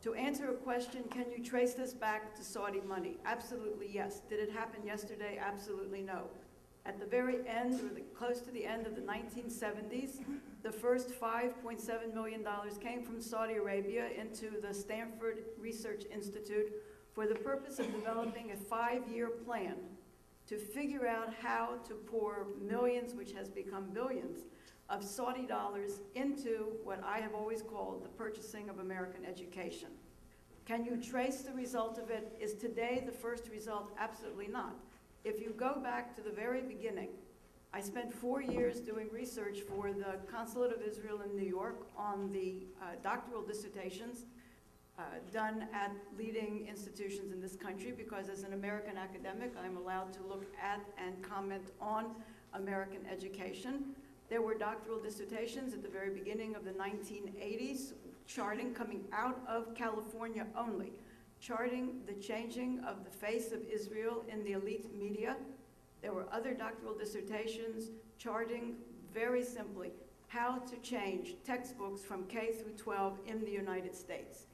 To answer a question, can you trace this back to Saudi money? Absolutely yes. Did it happen yesterday? Absolutely no. At the very end, or close to the end of the 1970s, the first $5.7 million came from Saudi Arabia into the Stanford Research Institute for the purpose of developing a 5-year plan to figure out how to pour millions, which has become billions, of Saudi dollars into what I have always called the purchasing of American education. Can you trace the result of it? Is today the first result? Absolutely not. If you go back to the very beginning, I spent 4 years doing research for the Consulate of Israel in New York on the doctoral dissertations done at leading institutions in this country, because as an American academic, I'm allowed to look at and comment on American education. There were doctoral dissertations at the very beginning of the 1980s, charting, coming out of California only, charting the changing of the face of Israel in the elite media. There were other doctoral dissertations charting, very simply, how to change textbooks from K through 12 in the United States.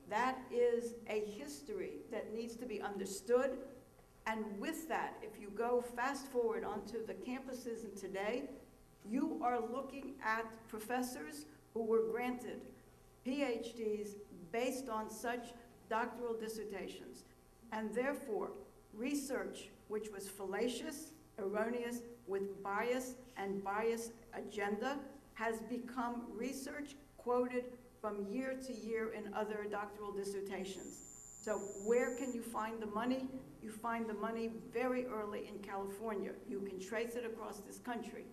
That is a history that needs to be understood. And with that, if you go fast forward onto the campuses in today, you are looking at professors who were granted PhDs based on such doctoral dissertations. And therefore, research which was fallacious, erroneous, with bias and bias agenda has become research quoted from year to year in other doctoral dissertations. So where can you find the money? You find the money very early in California. You can trace it across this country.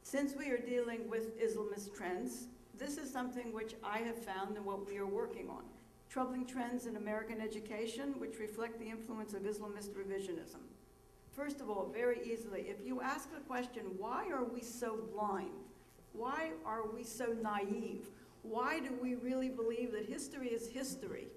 Since we are dealing with Islamist trends, this is something which I have found and what we are working on. Troubling trends in American education which reflect the influence of Islamist revisionism. First of all, very easily, if you ask the question, why are we so blind? Why are we so naive? Why do we really believe that history is history?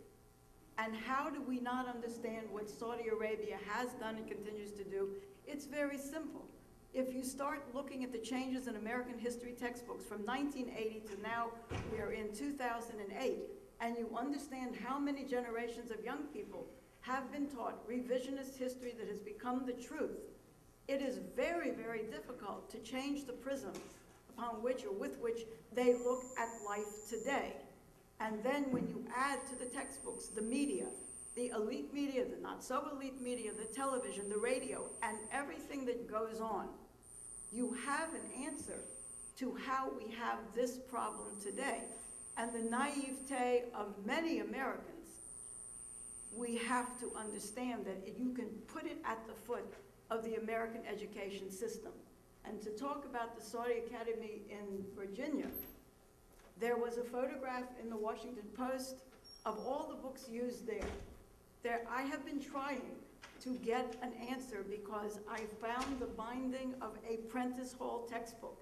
And how do we not understand what Saudi Arabia has done and continues to do? It's very simple. If you start looking at the changes in American history textbooks from 1980 to now, we are in 2008, and you understand how many generations of young people have been taught revisionist history that has become the truth, it is very, very difficult to change the prism upon which or with which they look at life today. And then when you add to the textbooks, the media, the elite media, the not so elite media, the television, the radio, and everything that goes on, you have an answer to how we have this problem today. And the naivete of many Americans, we have to understand that you can put it at the foot of the American education system. And to talk about the Saudi Academy in Virginia, there was a photograph in the Washington Post of all the books used there. I have been trying to get an answer because I found the binding of a Prentice Hall textbook.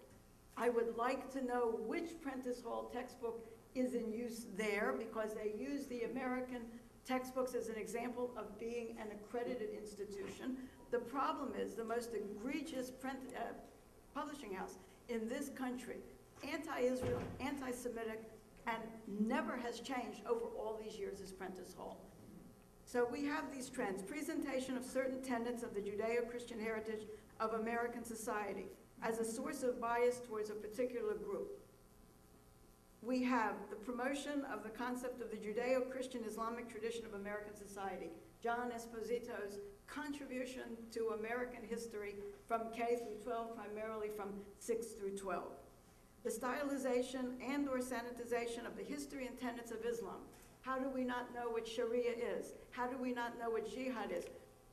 I would like to know which Prentice Hall textbook is in use there, because they use the American textbooks as an example of being an accredited institution. The problem is the most egregious publishing house in this country, anti-Israel, anti-Semitic, and never has changed over all these years is Prentice Hall. So we have these trends. Presentation of certain tenets of the Judeo-Christian heritage of American society as a source of bias towards a particular group. We have the promotion of the concept of the Judeo-Christian Islamic tradition of American society. John Esposito's contribution to American history from K through 12, primarily from 6 through 12. The stylization and or sanitization of the history and tenets of Islam. How do we not know what Sharia is? How do we not know what jihad is?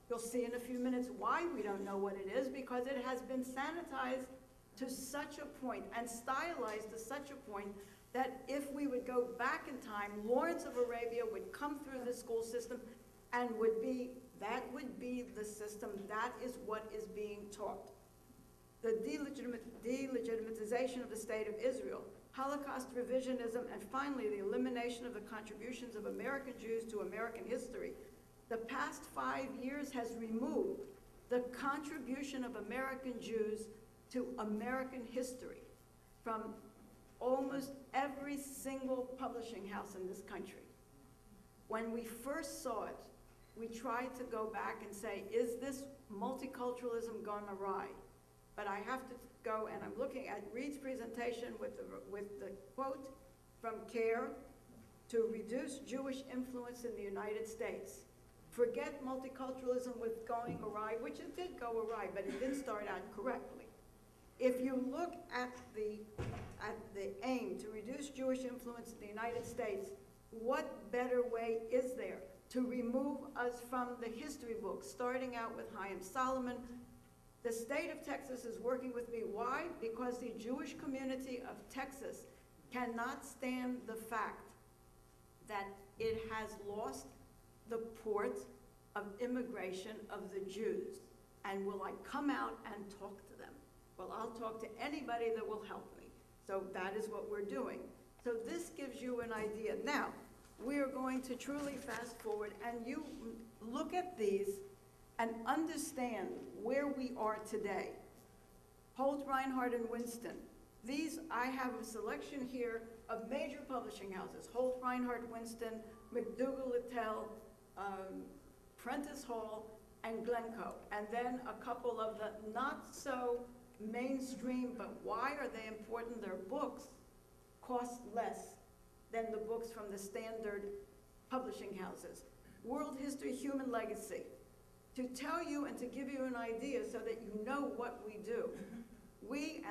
You'll see in a few minutes why we don't know what it is, because it has been sanitized to such a point and stylized to such a point that if we would go back in time, Lawrence of Arabia would come through the school system and that would be the system. That is what is being taught. The delegitimization of the state of Israel, Holocaust revisionism, and finally the elimination of the contributions of American Jews to American history. The past 5 years has removed the contribution of American Jews to American history from almost every single publishing house in this country. When we first saw it, we tried to go back and say, is this multiculturalism gone awry? But I have to go, and I'm looking at Reed's presentation with the quote from CARE, to reduce Jewish influence in the United States. Forget multiculturalism with going awry, which it did go awry, but it didn't start out correctly. If you look at the aim to reduce Jewish influence in the United States, what better way is there to remove us from the history books, starting out with Chaim Solomon? The state of Texas is working with me. Why? Because the Jewish community of Texas cannot stand the fact that it has lost the port of immigration of the Jews. And will I come out and talk to them? Well, I'll talk to anybody that will help me. So that is what we're doing. So this gives you an idea. Now, we are going to truly fast forward, and you look at these and understand where we are today. Holt, Reinhart, and Winston. These, I have a selection here of major publishing houses: Holt, Reinhart, Winston, McDougall, Littell, Prentice, Hall, and Glencoe. And then a couple of the not so mainstream, but why are they important? Their books cost less than the books from the standard publishing houses. World History, Human Legacy. To tell you and to give you an idea so that you know what we do. We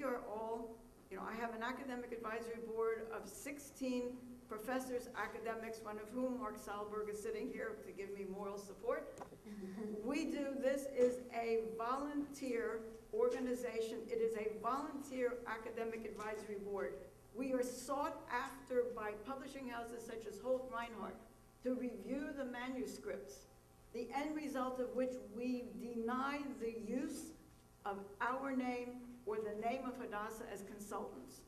are all, you know, I have an academic advisory board of 16 professors, academics, one of whom, Mark Salberg, is sitting here to give me moral support. This is a volunteer organization. It is a volunteer academic advisory board. We are sought after by publishing houses such as Holt, Reinhart to review the manuscripts, the end result of which we deny the use of our name or the name of Hadassah as consultants,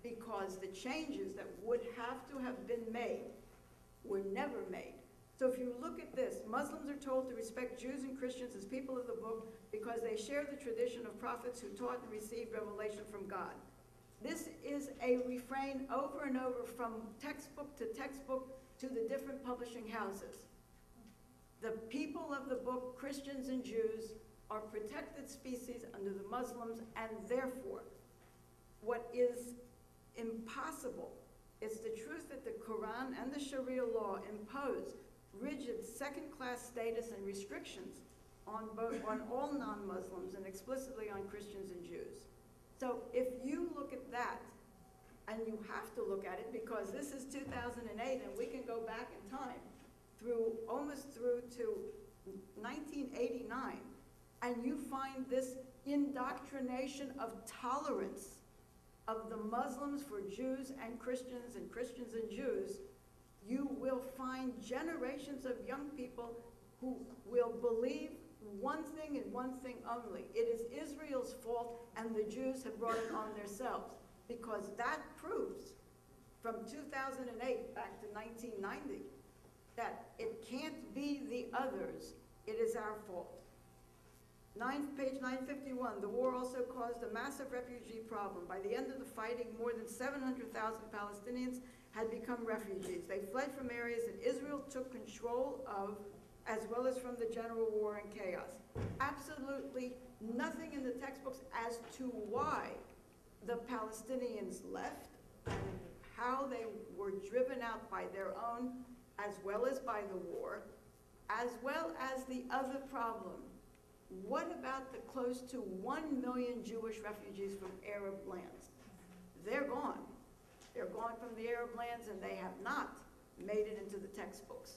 because the changes that would have to have been made were never made. So if you look at this, Muslims are told to respect Jews and Christians as people of the book because they share the tradition of prophets who taught and received revelation from God. This is a refrain over and over from textbook to the different publishing houses. The people of the book, Christians and Jews, are protected species under the Muslims, and therefore, what is impossible is the truth that the Quran and the Sharia law impose rigid second-class status and restrictions on all non-Muslims and explicitly on Christians and Jews. So if you look at that, and you have to look at it because this is 2008 and we can go back in time almost through to 1989, and you find this indoctrination of tolerance of the Muslims for Jews and Christians and Jews, you will find generations of young people who will believe one thing and one thing only. It is Israel's fault and the Jews have brought it on themselves, because that proves from 2008 back to 1990 that it can't be the others, it is our fault. Page 951, the war also caused a massive refugee problem. By the end of the fighting, more than 700,000 Palestinians had become refugees. They fled from areas that Israel took control of, as well as from the general war and chaos. Absolutely nothing in the textbooks as to why the Palestinians left and how they were driven out by their own, as well as by the war, as well as the other problem. What about the close to 1 million Jewish refugees from Arab lands? They're gone. They're gone from the Arab lands, and they have not made it into the textbooks.